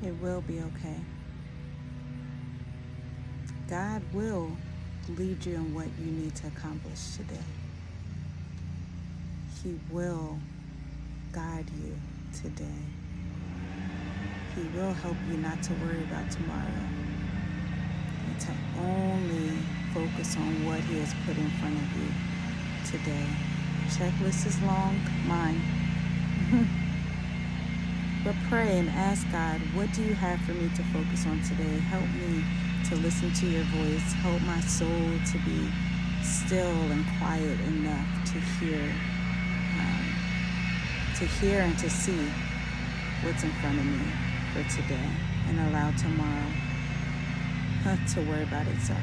It will be okay. God will lead you in what you need to accomplish today. He will guide you today. He will help you not to worry about tomorrow and to only focus on what He has put in front of you today. Checklist is long, mine. But pray and ask God, what do you have for me to focus on today? Help me to listen to your voice. Help my soul to be still and quiet enough to hear and to see what's in front of me for today, and allow tomorrow to worry about itself.